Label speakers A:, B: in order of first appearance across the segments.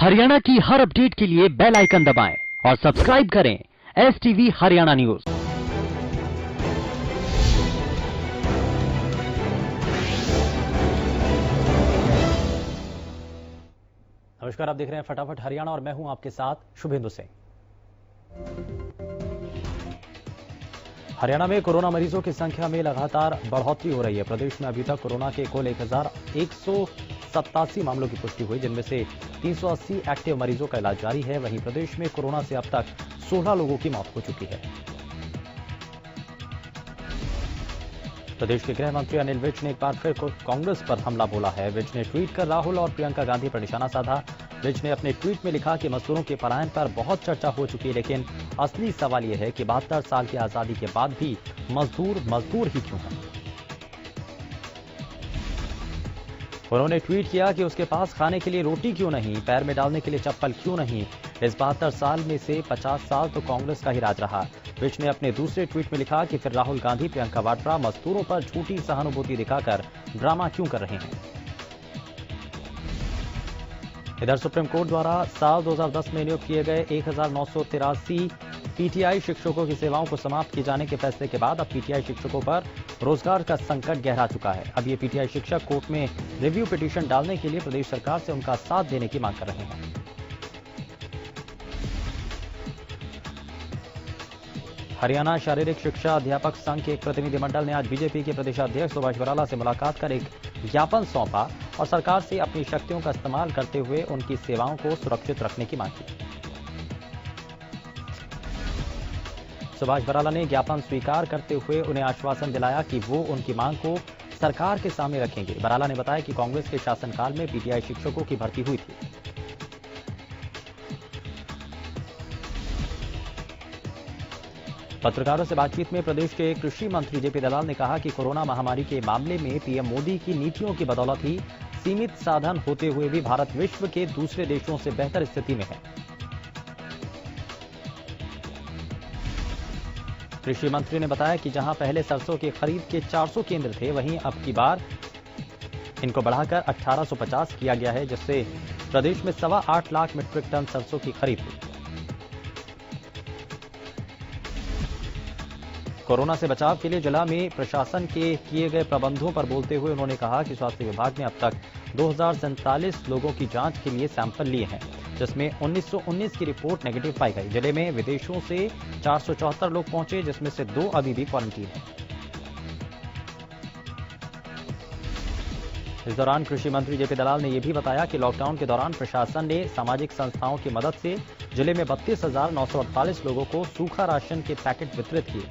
A: हरियाणा की हर अपडेट के लिए बेल आइकन दबाएं और सब्सक्राइब करें STV हरियाणा न्यूज।
B: नमस्कार, आप देख रहे हैं फटाफट हरियाणा और मैं हूं आपके साथ शुभेंदु सिंह। हरियाणा में कोरोना मरीजों की संख्या में लगातार बढ़ोतरी हो रही है। प्रदेश में अभी तक कोरोना के कुल 1187 मामलों की पुष्टि हुई, जिनमें से 380 एक्टिव मरीजों का इलाज जारी है। वहीं प्रदेश में कोरोना से अब तक 16 लोगों की मौत हो चुकी है। प्रदेश के गृह मंत्री अनिल विज ने एक बार फिर कांग्रेस पर हमला बोला है। विज ने ट्वीट कर राहुल और प्रियंका गांधी पर निशाना साधा। विज ने अपने ट्वीट में लिखा कि मजदूरों के पलायन पर बहुत चर्चा हो चुकी है, लेकिन असली सवाल यह है कि 72 साल की आजादी के बाद भी मजदूर ही क्यों हैं। उन्होंने ट्वीट किया कि उसके पास खाने के लिए रोटी क्यों नहीं, पैर में डालने के लिए चप्पल क्यों नहीं। इस 72 साल में से 50 साल तो कांग्रेस का ही राज रहा। विज ने अपने दूसरे ट्वीट में लिखा कि फिर राहुल गांधी, प्रियंका वाड्रा मजदूरों पर झूठी सहानुभूति दिखाकर ड्रामा क्यों कर रहे हैं। इधर सुप्रीम कोर्ट द्वारा साल 2010 में नियुक्त किए गए 1983 पीटीआई शिक्षकों की सेवाओं को समाप्त किए जाने के फैसले के बाद अब पीटीआई शिक्षकों पर रोजगार का संकट गहरा चुका है। अब ये पीटीआई शिक्षक कोर्ट में रिव्यू पिटीशन डालने के लिए प्रदेश सरकार से उनका साथ देने की मांग कर रहे हैं। हरियाणा शारीरिक शिक्षा अध्यापक संघ के एक प्रतिनिधिमंडल ने आज बीजेपी के प्रदेशाध्यक्ष सुभाष बराला से मुलाकात कर एक ज्ञापन सौंपा और सरकार से अपनी शक्तियों का इस्तेमाल करते हुए उनकी सेवाओं को सुरक्षित रखने की मांग की। सुभाष बराला ने ज्ञापन स्वीकार करते हुए उन्हें आश्वासन दिलाया कि वो उनकी मांग को सरकार के सामने रखेंगे। बराला ने बताया कि कांग्रेस के शासनकाल में पीटीआई शिक्षकों की भर्ती हुई थी। पत्रकारों से बातचीत में प्रदेश के कृषि मंत्री जेपी दलाल ने कहा कि कोरोना महामारी के मामले में पीएम मोदी की नीतियों की बदौलत ही सीमित साधन होते हुए भी भारत विश्व के दूसरे देशों से बेहतर स्थिति में है। कृषि मंत्री ने बताया कि जहां पहले सरसों की खरीद के 400 केंद्र थे, वहीं अब की बार इनको बढ़ाकर 1850 किया गया है, जिससे प्रदेश में 8.25 लाख मीट्रिक टन सरसों की खरीद हुई। कोरोना से बचाव के लिए जिला में प्रशासन के किए गए प्रबंधों पर बोलते हुए उन्होंने कहा कि स्वास्थ्य विभाग ने अब तक 2047 लोगों की जांच के लिए सैंपल लिए हैं, जिसमें 1919 की रिपोर्ट नेगेटिव पाई गई। जिले में विदेशों से 474 लोग पहुंचे, जिसमें से 2 अभी भी क्वारंटीन हैं। इस दौरान कृषि मंत्री जेपी दलाल ने यह भी बताया कि लॉकडाउन के दौरान प्रशासन ने सामाजिक संस्थाओं की मदद से जिले में 32,948 लोगों को सूखा राशन के पैकेट वितरित किए।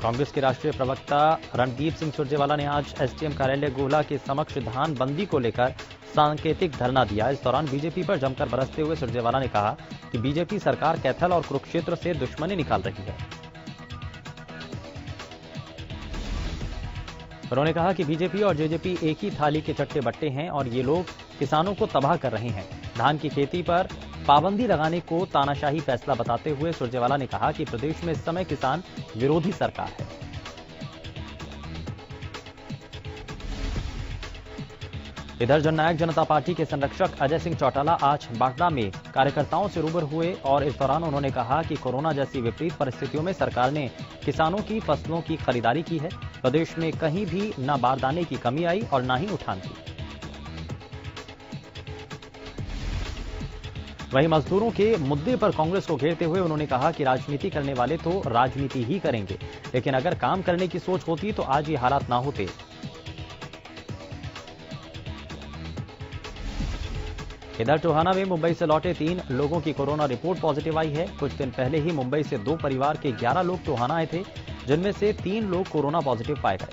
B: कांग्रेस के राष्ट्रीय प्रवक्ता रणदीप सिंह सुरजेवाला ने आज एसडीएम कार्यालय गोहला के समक्ष धान बंदी को लेकर सांकेतिक धरना दिया। इस दौरान बीजेपी पर जमकर बरसते हुए सुरजेवाला ने कहा कि बीजेपी सरकार कैथल और कुरुक्षेत्र से दुश्मनी निकाल रही है। उन्होंने कहा कि बीजेपी और जेजेपी एक ही थाली के चट्टे बट्टे हैं और ये लोग किसानों को तबाह कर रहे हैं। धान की खेती पर पाबंदी लगाने को तानाशाही फैसला बताते हुए सुरजेवाला ने कहा कि प्रदेश में इस समय किसान विरोधी सरकार है। इधर जननायक जनता पार्टी के संरक्षक अजय सिंह चौटाला आज बागड़ा में कार्यकर्ताओं से रूबरू हुए और इस दौरान उन्होंने कहा कि कोरोना जैसी विपरीत परिस्थितियों में सरकार ने किसानों की फसलों की खरीदारी की है। प्रदेश में कहीं भी न बारदाने की कमी आई और न ही उठान की। वहीं मजदूरों के मुद्दे पर कांग्रेस को घेरते हुए उन्होंने कहा कि राजनीति करने वाले तो राजनीति ही करेंगे, लेकिन अगर काम करने की सोच होती तो आज ये हालात ना होते। इधर टोहाना में मुंबई से लौटे 3 लोगों की कोरोना रिपोर्ट पॉजिटिव आई है। कुछ दिन पहले ही मुंबई से 2 परिवार के 11 लोग टोहाना आए थे, जिनमें से 3 लोग कोरोना पॉजिटिव पाए गए।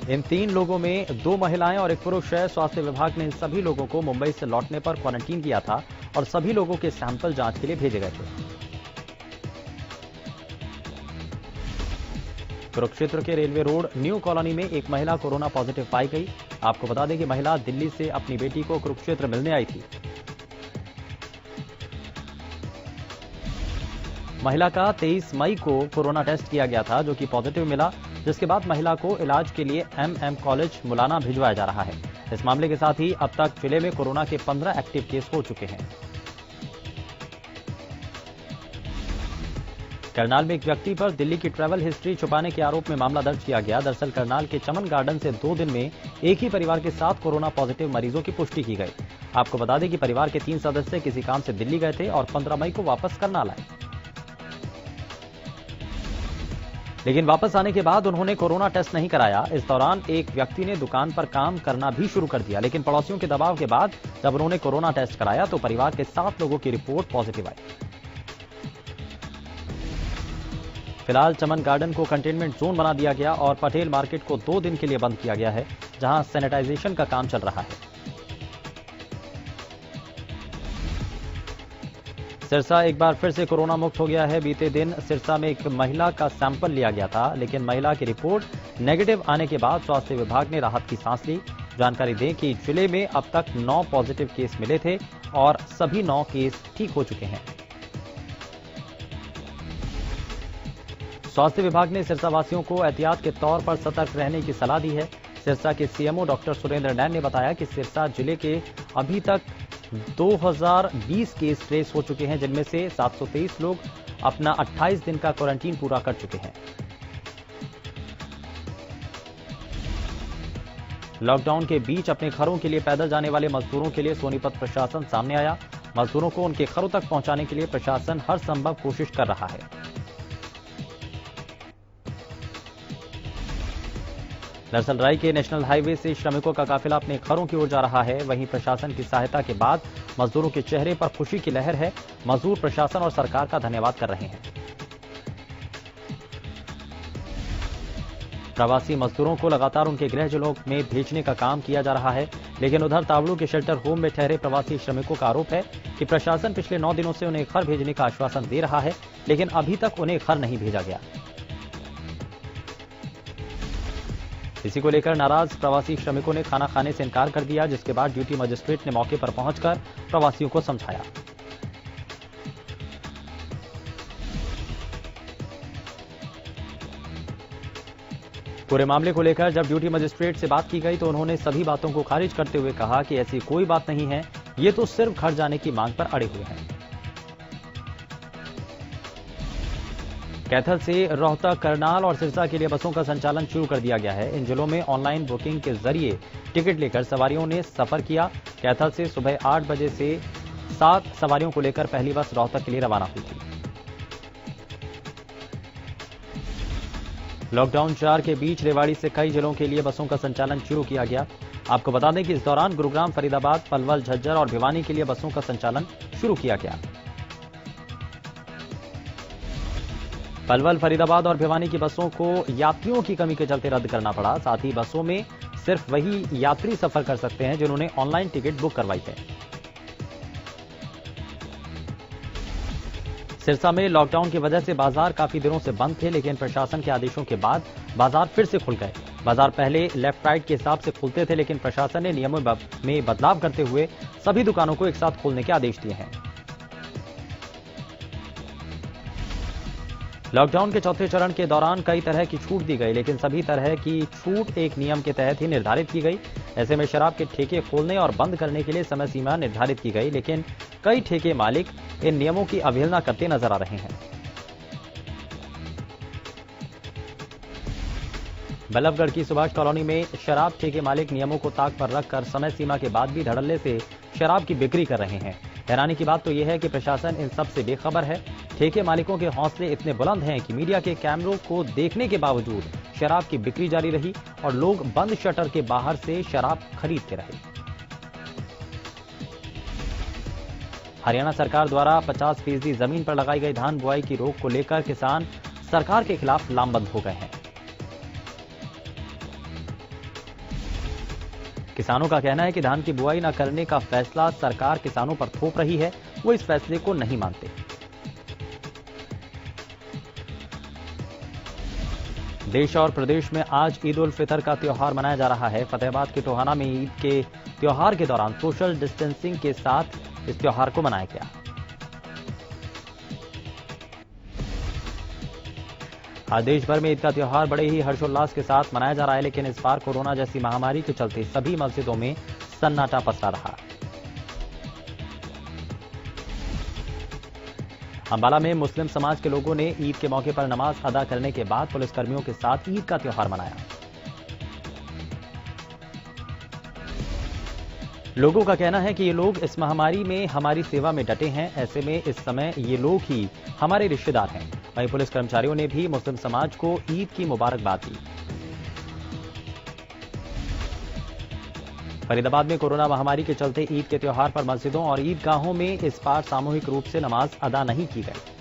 B: इन 3 लोगों में 2 महिलाएं और 1 पुरुष है। स्वास्थ्य विभाग ने इन सभी लोगों को मुंबई से लौटने पर क्वारंटीन किया था और सभी लोगों के सैंपल जांच के लिए भेजे गए थे। कुरुक्षेत्र के रेलवे रोड न्यू कॉलोनी में एक महिला कोरोना पॉजिटिव पाई गई। आपको बता दें कि महिला दिल्ली से अपनी बेटी को कुरुक्षेत्र मिलने आई थी। महिला का 23 मई को कोरोना टेस्ट किया गया था, जो कि पॉजिटिव मिला, जिसके बाद महिला को इलाज के लिए MM कॉलेज मुलाना भिजवाया जा रहा है। इस मामले के साथ ही अब तक जिले में कोरोना के 15 एक्टिव केस हो चुके हैं। करनाल में एक व्यक्ति पर दिल्ली की ट्रैवल हिस्ट्री छुपाने के आरोप में मामला दर्ज किया गया। दरअसल करनाल के चमन गार्डन से 2 दिन में एक ही परिवार के 7 कोरोना पॉजिटिव मरीजों की पुष्टि की गई। आपको बता दें कि परिवार के 3 सदस्य किसी काम से दिल्ली गए थे और 15 मई को वापस करनाल आए, लेकिन वापस आने के बाद उन्होंने कोरोना टेस्ट नहीं कराया। इस दौरान एक व्यक्ति ने दुकान पर काम करना भी शुरू कर दिया, लेकिन पड़ोसियों के दबाव के बाद जब उन्होंने कोरोना टेस्ट कराया तो परिवार के 7 लोगों की रिपोर्ट पॉजिटिव आई। फिलहाल चमन गार्डन को कंटेनमेंट जोन बना दिया गया और पटेल मार्केट को 2 दिन के लिए बंद किया गया है, जहां सैनिटाइजेशन का काम चल रहा है। सिरसा एक बार फिर से कोरोना मुक्त हो गया है। बीते दिन सिरसा में एक महिला का सैंपल लिया गया था, लेकिन महिला की रिपोर्ट नेगेटिव आने के बाद स्वास्थ्य विभाग ने राहत की सांस ली। जानकारी दें कि जिले में अब तक 9 पॉजिटिव केस मिले थे और सभी 9 केस ठीक हो चुके हैं। स्वास्थ्य विभाग ने सिरसा वासियों को एहतियात के तौर पर सतर्क रहने की सलाह दी है। सिरसा के CMO डॉक्टर सुरेंद्र नैन ने बताया कि सिरसा जिले के अभी तक 2020 केस ट्रेस हो चुके हैं, जिनमें से 723 लोग अपना 28 दिन का क्वारंटीन पूरा कर चुके हैं। लॉकडाउन के बीच अपने घरों के लिए पैदल जाने वाले मजदूरों के लिए सोनीपत प्रशासन सामने आया। मजदूरों को उनके घरों तक पहुंचाने के लिए प्रशासन हर संभव कोशिश कर रहा है। दरअसल राय के नेशनल हाईवे से श्रमिकों का काफिला अपने घरों की ओर जा रहा है। वहीं प्रशासन की सहायता के बाद मजदूरों के चेहरे पर खुशी की लहर है। मजदूर प्रशासन और सरकार का धन्यवाद कर रहे हैं। प्रवासी मजदूरों को लगातार उनके गृह जिलों में भेजने का काम किया जा रहा है, लेकिन उधर तावड़ू के शेल्टर होम में ठहरे प्रवासी श्रमिकों का आरोप है कि प्रशासन पिछले 9 दिनों से उन्हें घर भेजने का आश्वासन दे रहा है, लेकिन अभी तक उन्हें घर नहीं भेजा गया। इसी को लेकर नाराज प्रवासी श्रमिकों ने खाना खाने से इनकार कर दिया, जिसके बाद ड्यूटी मजिस्ट्रेट ने मौके पर पहुंचकर प्रवासियों को समझाया। पूरे मामले को लेकर जब ड्यूटी मजिस्ट्रेट से बात की गई तो उन्होंने सभी बातों को खारिज करते हुए कहा कि ऐसी कोई बात नहीं है, ये तो सिर्फ घर जाने की मांग पर अड़े हुए हैं। कैथल से रोहतक, करनाल और सिरसा के लिए बसों का संचालन शुरू कर दिया गया है। इन जिलों में ऑनलाइन बुकिंग के जरिए टिकट लेकर सवारियों ने सफर किया। कैथल से सुबह 8 बजे से 7 सवारियों को लेकर पहली बस रोहतक के लिए रवाना हुई थी। लॉकडाउन 4 के बीच रेवाड़ी से कई जिलों के लिए बसों का संचालन शुरू किया गया। आपको बता दें कि इस दौरान गुरुग्राम, फरीदाबाद, पलवल, झज्जर और भिवानी के लिए बसों का संचालन शुरू किया गया। पलवल, फरीदाबाद और भिवानी की बसों को यात्रियों की कमी के चलते रद्द करना पड़ा। साथ ही बसों में सिर्फ वही यात्री सफर कर सकते हैं जिन्होंने ऑनलाइन टिकट बुक करवाई है। सिरसा में लॉकडाउन की वजह से बाजार काफी दिनों से बंद थे, लेकिन प्रशासन के आदेशों के बाद बाजार फिर से खुल गए। बाजार पहले लेफ्ट राइट के हिसाब से खुलते थे, लेकिन प्रशासन ने नियमों में बदलाव करते हुए सभी दुकानों को एक साथ खोलने के आदेश दिए हैं। लॉकडाउन के चौथे चरण के दौरान कई तरह की छूट दी गई, लेकिन सभी तरह की छूट एक नियम के तहत ही निर्धारित की गई। ऐसे में शराब के ठेके खोलने और बंद करने के लिए समय सीमा निर्धारित की गई, लेकिन कई ठेके मालिक इन नियमों की अवहेलना करते नजर आ रहे हैं। बल्लभगढ़ की सुभाष कॉलोनी में शराब ठेके मालिक नियमों को ताक पर रखकर समय सीमा के बाद भी धड़ल्ले से शराब की बिक्री कर रहे हैं। हैरानी की बात तो यह है कि प्रशासन इन सब से बेखबर है। ठेके मालिकों के हौसले इतने बुलंद हैं कि मीडिया के कैमरों को देखने के बावजूद शराब की बिक्री जारी रही और लोग बंद शटर के बाहर से शराब खरीदते रहे। हरियाणा सरकार द्वारा 50% जमीन पर लगाई गई धान बुआई की रोक को लेकर किसान सरकार के खिलाफ लामबंद हो गए हैं। किसानों का कहना है कि धान की बुआई न करने का फैसला सरकार किसानों पर थोप रही है, वो इस फैसले को नहीं मानते। देश और प्रदेश में आज ईद उल फितर का त्योहार मनाया जा रहा है। फतेहाबाद के टोहाना में ईद के त्योहार के दौरान सोशल डिस्टेंसिंग के साथ इस त्योहार को मनाया गया। आज देश भर में ईद का त्योहार बड़े ही हर्षोल्लास के साथ मनाया जा रहा है, लेकिन इस बार कोरोना जैसी महामारी के चलते सभी मस्जिदों में सन्नाटा पसरा रहा। अंबाला में मुस्लिम समाज के लोगों ने ईद के मौके पर नमाज अदा करने के बाद पुलिसकर्मियों के साथ ईद का त्योहार मनाया। लोगों का कहना है कि ये लोग इस महामारी में हमारी सेवा में डटे हैं, ऐसे में इस समय ये लोग ही हमारे रिश्तेदार हैं। वहीं पुलिस कर्मचारियों ने भी मुस्लिम समाज को ईद की मुबारकबाद दी। फरीदाबाद में कोरोना महामारी के चलते ईद के त्योहार पर मस्जिदों और ईदगाहों में इस बार सामूहिक रूप से नमाज अदा नहीं की गई।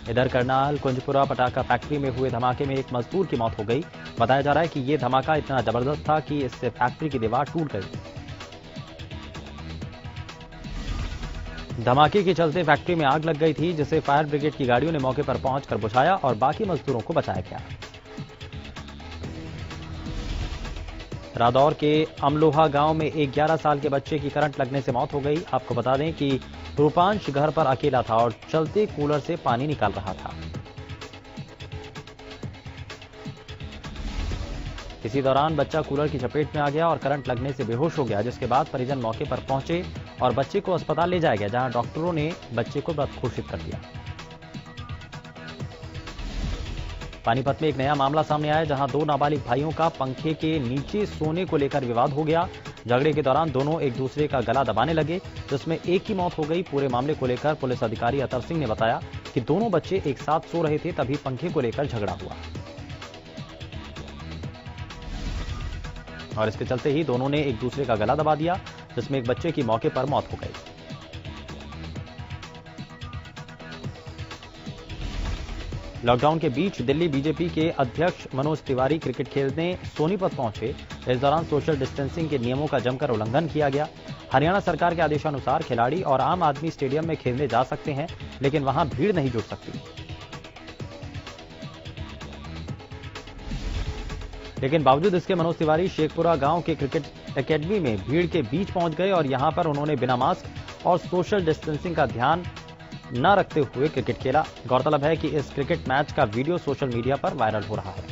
B: इधर करनाल कुंजपुरा पटाखा फैक्ट्री में हुए धमाके में एक मजदूर की मौत हो गई। बताया जा रहा है कि यह धमाका इतना जबरदस्त था कि इससे फैक्ट्री की दीवार टूट गई। धमाके के चलते फैक्ट्री में आग लग गई थी, जिसे फायर ब्रिगेड की गाड़ियों ने मौके पर पहुंचकर बुझाया और बाकी मजदूरों को बचाया गया। रादौर के अमलोहा गांव में एक 11 साल के बच्चे की करंट लगने से मौत हो गई। आपको बता दें कि रूपांश घर पर अकेला था और चलते कूलर से पानी निकाल रहा था। इसी दौरान बच्चा कूलर की चपेट में आ गया और करंट लगने से बेहोश हो गया, जिसके बाद परिजन मौके पर पहुंचे और बच्चे को अस्पताल ले जाया गया, जहां डॉक्टरों ने बच्चे को मृत घोषित कर दिया। पानीपत में एक नया मामला सामने आया, जहां दो नाबालिग भाइयों का पंखे के नीचे सोने को लेकर विवाद हो गया। झगड़े के दौरान दोनों एक दूसरे का गला दबाने लगे, जिसमें एक की मौत हो गई। पूरे मामले को लेकर पुलिस अधिकारी अतर सिंह ने बताया कि दोनों बच्चे एक साथ सो रहे थे, तभी पंखे को लेकर झगड़ा हुआ और इसके चलते ही दोनों ने एक दूसरे का गला दबा दिया, जिसमें एक बच्चे की मौके पर मौत हो गई। लॉकडाउन के बीच दिल्ली बीजेपी के अध्यक्ष मनोज तिवारी क्रिकेट खेलने सोनीपत पहुंचे। इस दौरान सोशल डिस्टेंसिंग के नियमों का जमकर उल्लंघन किया गया। हरियाणा सरकार के आदेशानुसार खिलाड़ी और आम आदमी स्टेडियम में खेलने जा सकते हैं, लेकिन वहां भीड़ नहीं जुट सकती। लेकिन बावजूद इसके मनोज तिवारी शेखपुरा गांव के क्रिकेट एकेडमी में भीड़ के बीच पहुंच गए और यहां पर उन्होंने बिना मास्क और सोशल डिस्टेंसिंग का ध्यान न रखते हुए क्रिकेट खेला। गौरतलब है कि इस क्रिकेट मैच का वीडियो सोशल मीडिया पर वायरल हो रहा है।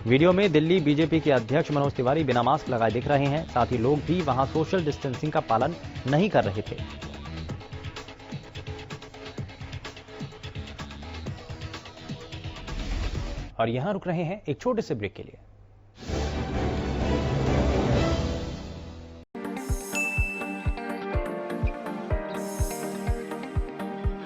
B: वीडियो में दिल्ली बीजेपी के अध्यक्ष मनोज तिवारी बिना मास्क लगाए दिख रहे हैं। साथ ही लोग भी वहां सोशल डिस्टेंसिंग का पालन नहीं कर रहे थे। और यहां रुक रहे हैं एक छोटे से ब्रेक के लिए।